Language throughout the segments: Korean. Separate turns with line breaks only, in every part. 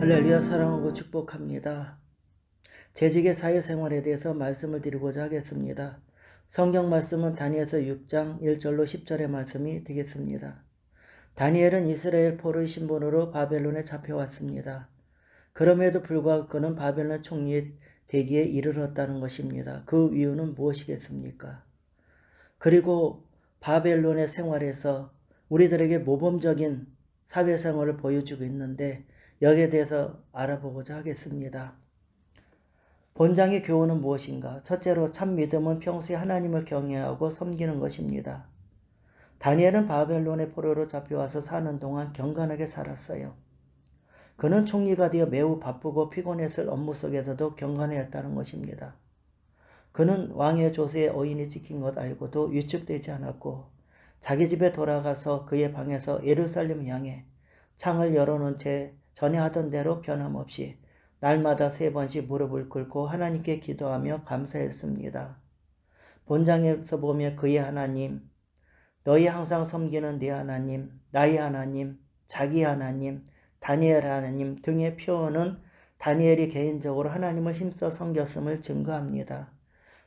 할렐루야. 사랑하고 축복합니다. 재직의 사회생활에 대해서 말씀을 드리고자 하겠습니다. 성경 말씀은 다니엘서 6장 1절로 10절의 말씀이 되겠습니다. 다니엘은 이스라엘 포로의 신분으로 바벨론에 잡혀왔습니다. 그럼에도 불구하고 그는 바벨론 총리의 대기에 이르렀다는 것입니다. 그 이유는 무엇이겠습니까? 그리고 바벨론의 생활에서 우리들에게 모범적인 사회생활을 보여주고 있는데 여기에 대해서 알아보고자 하겠습니다. 본장의 교훈은 무엇인가? 첫째로 참 믿음은 평소에 하나님을 경외하고 섬기는 것입니다. 다니엘은 바벨론의 포로로 잡혀와서 사는 동안 경건하게 살았어요. 그는 총리가 되어 매우 바쁘고 피곤했을 업무 속에서도 경건했다는 것입니다. 그는 왕의 조세에 어인이 찍힌 것 알고도 위축되지 않았고 자기 집에 돌아가서 그의 방에서 예루살렘 향해 창을 열어놓은 채 전에 하던 대로 변함없이 날마다 3번씩 무릎을 꿇고 하나님께 기도하며 감사했습니다. 본장에서 보면 그의 하나님, 너희 항상 섬기는 네 하나님, 나의 하나님, 자기 하나님, 다니엘 하나님 등의 표현은 다니엘이 개인적으로 하나님을 힘써 섬겼음을 증거합니다.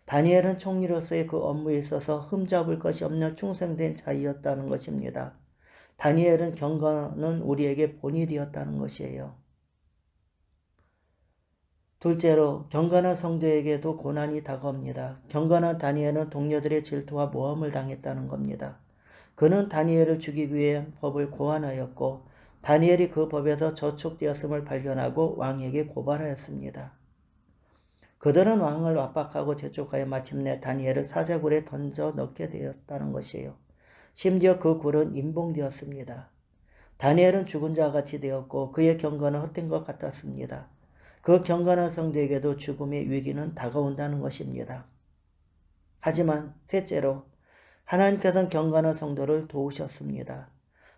다니엘은 총리로서의 그 업무에 있어서 흠잡을 것이 없는 충성된 자이었다는 것입니다. 다니엘은 경건은 우리에게 본이 되었다는 것이에요. 둘째로 경건한 성도에게도 고난이 다가옵니다. 경건한 다니엘은 동료들의 질투와 모함을 당했다는 겁니다. 그는 다니엘을 죽이기 위해 법을 고안하였고 다니엘이 그 법에서 저촉되었음을 발견하고 왕에게 고발하였습니다. 그들은 왕을 압박하고 재촉하여 마침내 다니엘을 사자굴에 던져 넣게 되었다는 것이에요. 심지어 그 굴은 임봉되었습니다. 다니엘은 죽은 자와 같이 되었고 그의 경건은 헛된 것 같았습니다. 그 경건한 성도에게도 죽음의 위기는 다가온다는 것입니다. 하지만 셋째로 하나님께서는 경건한 성도를 도우셨습니다.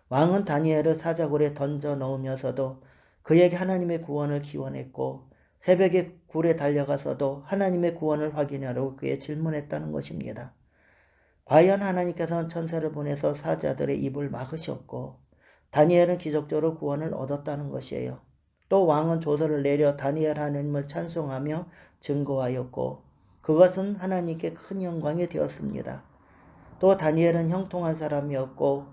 왕은 다니엘을 사자굴에 던져 넣으면서도 그에게 하나님의 구원을 기원했고 새벽에 굴에 달려가서도 하나님의 구원을 확인하려고 그에 질문했다는 것입니다. 과연 하나님께서는 천사를 보내서 사자들의 입을 막으셨고 다니엘은 기적적으로 구원을 얻었다는 것이에요. 또 왕은 조서를 내려 다니엘 하나님을 찬송하며 증거하였고 그것은 하나님께 큰 영광이 되었습니다. 또 다니엘은 형통한 사람이었고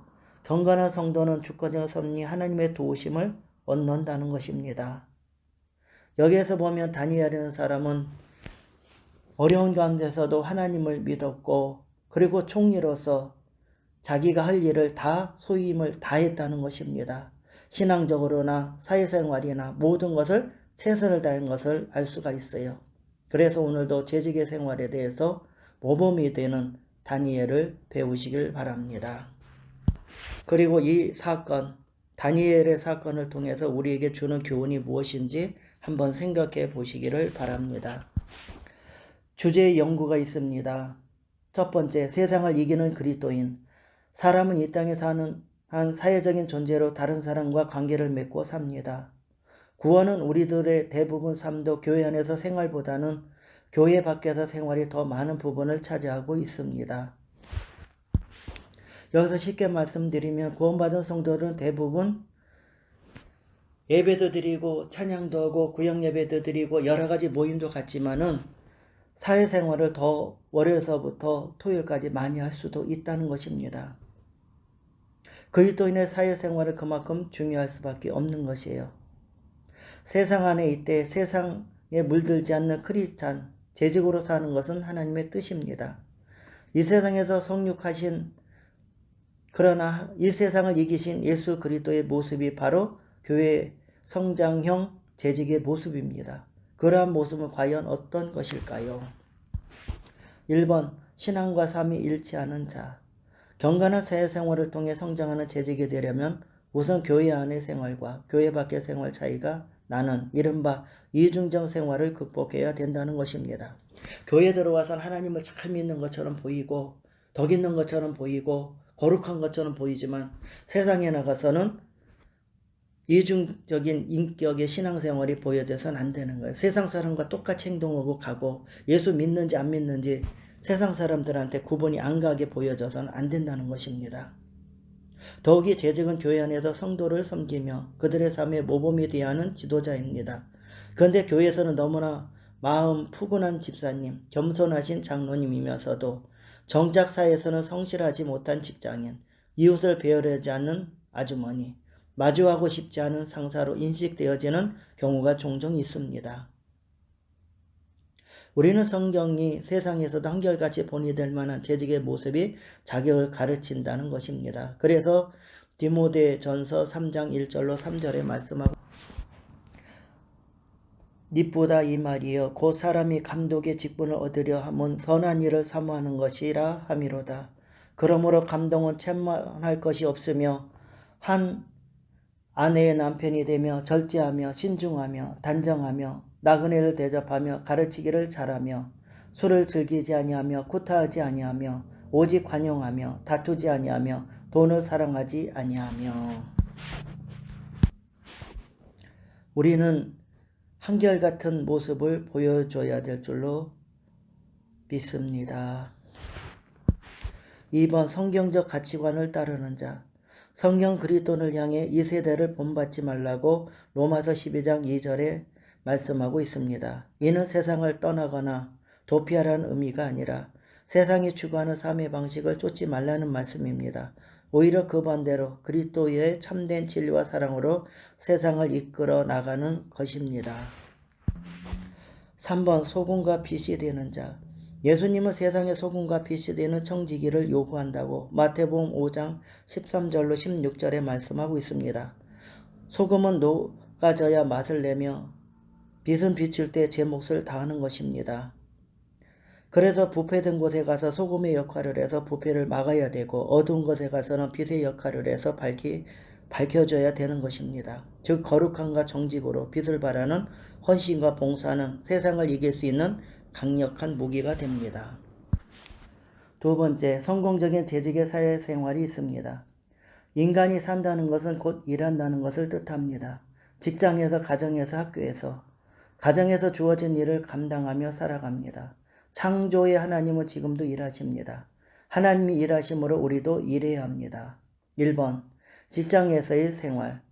경건한 성도는 주권적 섭리 하나님의 도우심을 얻는다는 것입니다. 여기에서 보면 다니엘이라는 사람은 어려운 가운데서도 하나님을 믿었고 그리고 총리로서 자기가 할 일을 다 소임을 다했다는 것입니다. 신앙적으로나 사회생활이나 모든 것을 최선을 다한 것을 알 수가 있어요. 그래서 오늘도 재직의 생활에 대해서 모범이 되는 다니엘을 배우시길 바랍니다. 그리고 이 사건, 다니엘의 사건을 통해서 우리에게 주는 교훈이 무엇인지 한번 생각해 보시기를 바랍니다. 주제의 연구가 있습니다. 첫 번째, 세상을 이기는 그리스도인. 사람은 이 땅에 사는 한 사회적인 존재로 다른 사람과 관계를 맺고 삽니다. 구원은 우리들의 대부분 삶도 교회 안에서 생활보다는 교회 밖에서 생활이 더 많은 부분을 차지하고 있습니다. 여기서 쉽게 말씀드리면 구원받은 성도들은 대부분 예배도 드리고 찬양도 하고 구역예배도 드리고 여러가지 모임도 갖지만은 사회생활을 더 월요일서부터 토요일까지 많이 할 수도 있다는 것입니다. 그리스도인의 사회생활은 그만큼 중요할 수밖에 없는 것이에요. 세상 안에 이때 세상에 물들지 않는 크리스찬, 재직으로 사는 것은 하나님의 뜻입니다. 이 세상에서 성육하신 그러나 이 세상을 이기신 예수 그리스도의 모습이 바로 교회 성장형 재직의 모습입니다. 그러한 모습은 과연 어떤 것일까요? 1번 신앙과 삶이 일치하는 자. 경건한 사회생활을 통해 성장하는 재직이 되려면 우선 교회 안의 생활과 교회 밖의 생활 차이가 나는 이른바 이중적 생활을 극복해야 된다는 것입니다. 교회에 들어와서는 하나님을 잘 믿는 것처럼 보이고 덕 있는 것처럼 보이고 거룩한 것처럼 보이지만 세상에 나가서는 이중적인 인격의 신앙생활이 보여져서는 안 되는 거예요. 세상 사람과 똑같이 행동하고 가고 예수 믿는지 안 믿는지 세상 사람들한테 구분이 안 가게 보여져서는 안 된다는 것입니다. 더욱이 재직은 교회 안에서 성도를 섬기며 그들의 삶의 모범이 되어야 하는 지도자입니다. 그런데 교회에서는 너무나 마음 푸근한 집사님, 겸손하신 장로님이면서도 정작 사회에서는 성실하지 못한 직장인, 이웃을 배려하지 않는 아주머니, 마주하고 싶지 않은 상사로 인식되어지는 경우가 종종 있습니다. 우리는 성경이 세상에서도 한결같이 본이 될 만한 재직의 모습이 자격을 가르친다는 것입니다. 그래서 디모데전서 3장 1절로 3절에 말씀하고 닛보다 이 말이여 곧 사람이 감독의 직분을 얻으려 함은 선한 일을 사모하는 것이라 함이로다. 그러므로 감독은 채만할 것이 없으며 한 아내의 남편이 되며 절제하며 신중하며 단정하며 나그네를 대접하며 가르치기를 잘하며 술을 즐기지 아니하며 구타하지 아니하며 오직 관용하며 다투지 아니하며 돈을 사랑하지 아니하며. 우리는 한결같은 모습을 보여줘야 될 줄로 믿습니다. 2번 성경적 가치관을 따르는 자. 성경 그리스도를 향해 이 세대를 본받지 말라고 로마서 12장 2절에 말씀하고 있습니다. 이는 세상을 떠나거나 도피하라는 의미가 아니라 세상이 추구하는 삶의 방식을 쫓지 말라는 말씀입니다. 오히려 그 반대로 그리스도의 참된 진리와 사랑으로 세상을 이끌어 나가는 것입니다. 3번 소금과 빛이 되는 자. 예수님은 세상의 소금과 빛이 되는 청지기를 요구한다고 마태복음 5장 13절로 16절에 말씀하고 있습니다. 소금은 녹아져야 맛을 내며 빛은 비칠 때 제 몫을 다하는 것입니다. 그래서 부패된 곳에 가서 소금의 역할을 해서 부패를 막아야 되고 어두운 곳에 가서는 빛의 역할을 해서 밝혀져야 되는 것입니다. 즉 거룩함과 정직으로 빛을 발하는 헌신과 봉사는 세상을 이길 수 있는 강력한 무기가 됩니다. 두 번째, 성공적인 재직의 사회생활이 있습니다. 인간이 산다는 것은 곧 일한다는 것을 뜻합니다. 직장에서, 가정에서, 학교에서, 가정에서 주어진 일을 감당하며 살아갑니다. 창조의 하나님은 지금도 일하십니다. 하나님이 일하심으로 우리도 일해야 합니다. 1번, 직장에서의 생활.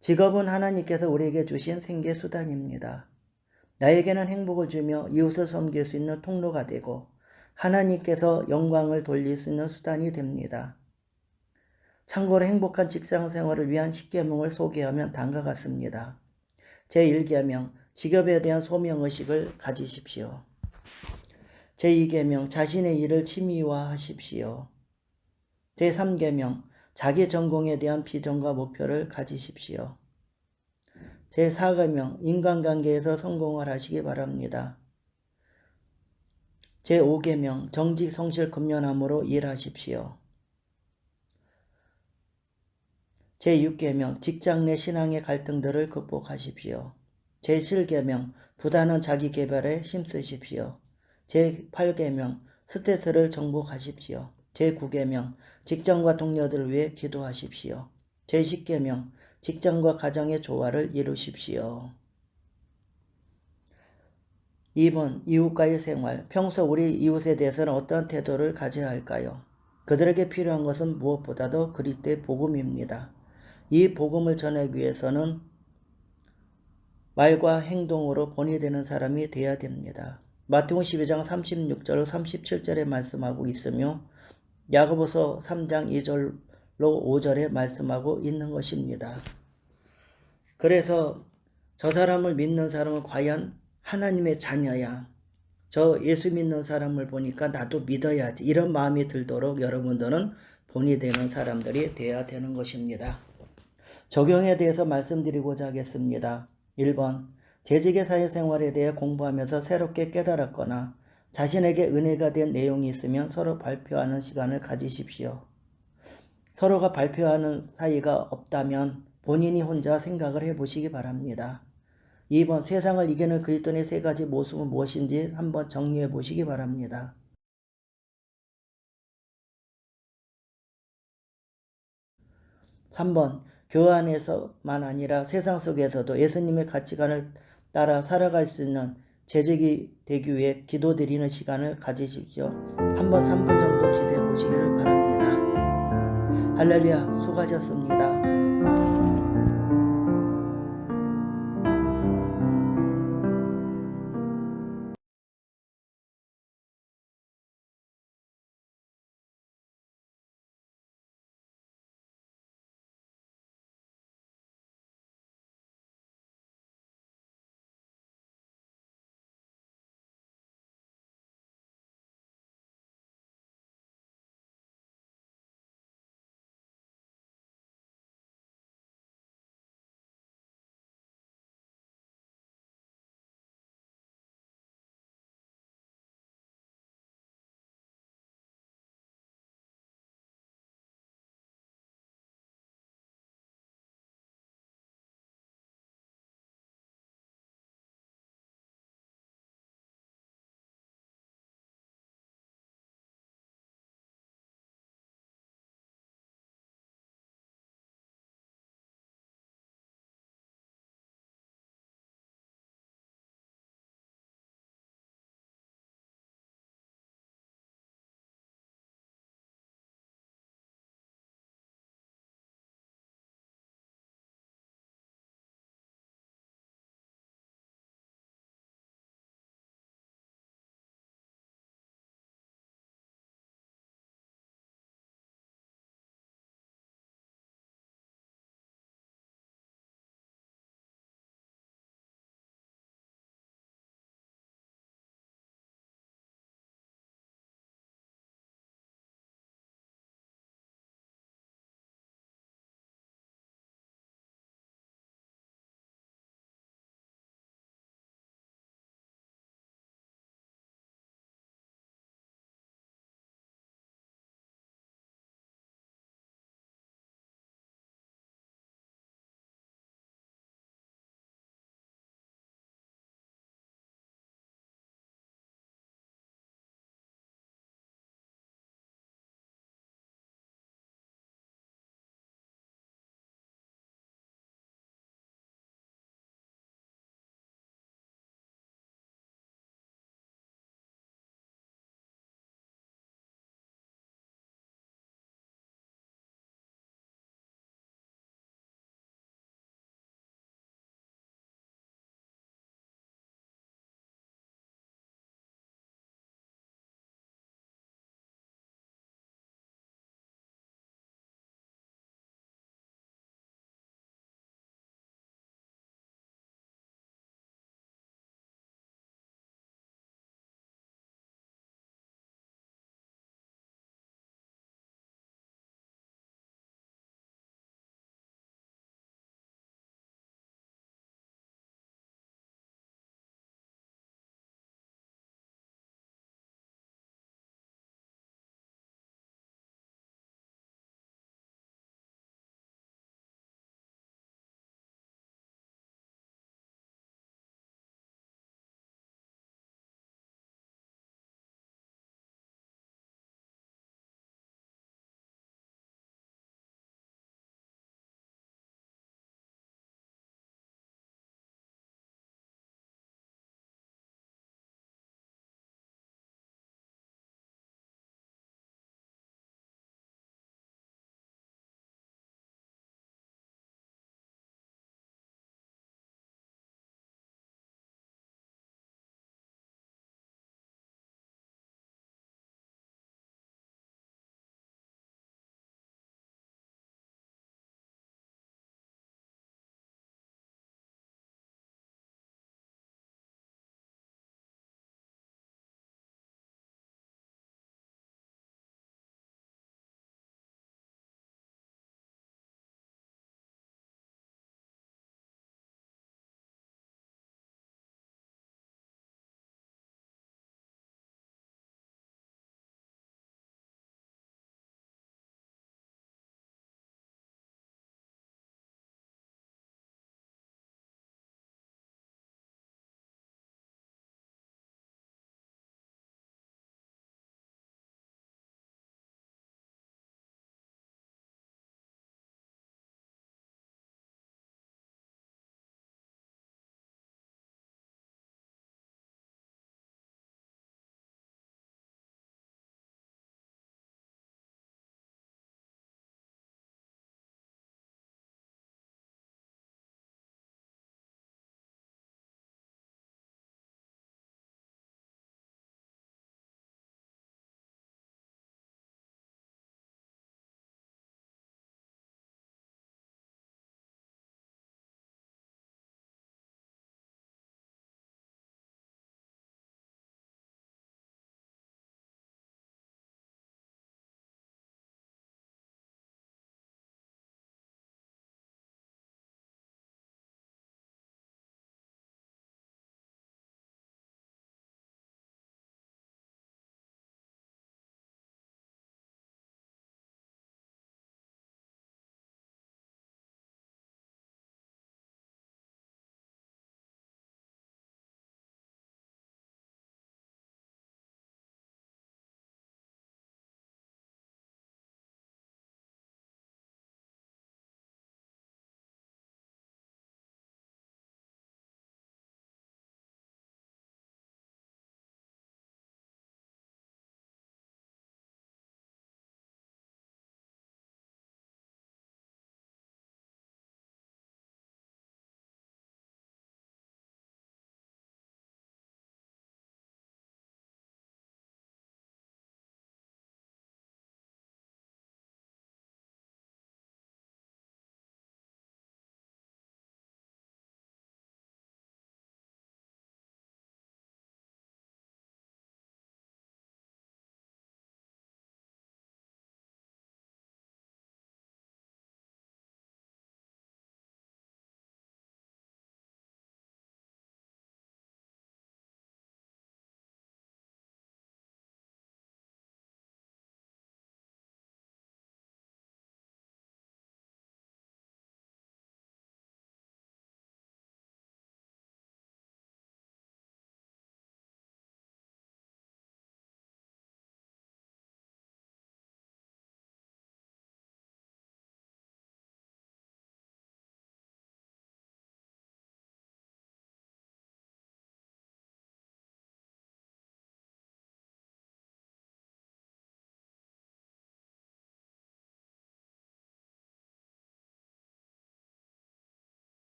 직업은 하나님께서 우리에게 주신 생계수단입니다. 나에게는 행복을 주며 이웃을 섬길 수 있는 통로가 되고 하나님께서 영광을 돌릴 수 있는 수단이 됩니다. 참고로 행복한 직장 생활을 위한 10계명을 소개하면 다음과 같습니다. 제1계명, 직업에 대한 소명의식을 가지십시오. 제2계명, 자신의 일을 취미화하십시오. 제3계명, 자기 전공에 대한 비전과 목표를 가지십시오. 제4계명, 인간관계에서 성공을 하시기 바랍니다. 제5계명, 정직, 성실, 근면함으로 일하십시오. 제6계명, 직장 내 신앙의 갈등들을 극복하십시오. 제7계명, 부단한 자기개발에 힘쓰십시오. 제8계명, 스트레스를 정복하십시오. 제9계명, 직장과 동료들을 위해 기도하십시오. 제10계명, 직장과 가정의 조화를 이루십시오. 2번, 이웃과의 생활. 평소 우리 이웃에 대해서는 어떤 태도를 가져야 할까요? 그들에게 필요한 것은 무엇보다도 그리스도의 복음입니다. 이 복음을 전하기 위해서는 말과 행동으로 본이 되는 사람이 되어야 됩니다. 마태복음 12장 36절 37절에 말씀하고 있으며 야고보서 3장 2절로 5절에 말씀하고 있는 것입니다. 그래서 저 사람을 믿는 사람은 과연 하나님의 자녀야. 저 예수 믿는 사람을 보니까 나도 믿어야지. 이런 마음이 들도록 여러분들은 본이 되는 사람들이 되어야 되는 것입니다. 적용에 대해서 말씀드리고자 하겠습니다. 1번, 재직의 사회생활에 대해 공부하면서 새롭게 깨달았거나 자신에게 은혜가 된 내용이 있으면 서로 발표하는 시간을 가지십시오. 서로가 발표하는 사이가 없다면 본인이 혼자 생각을 해보시기 바랍니다. 2번, 세상을 이기는 그리스도인의 세 가지 모습은 무엇인지 한번 정리해 보시기 바랍니다. 3번, 교회 안에서만 아니라 세상 속에서도 예수님의 가치관을 따라 살아갈 수 있는 재직이 되기 위해 기도드리는 시간을 가지십시오. 한번 3분 정도 기도해 보시기를 바랍니다. 할렐루야, 수고하셨습니다.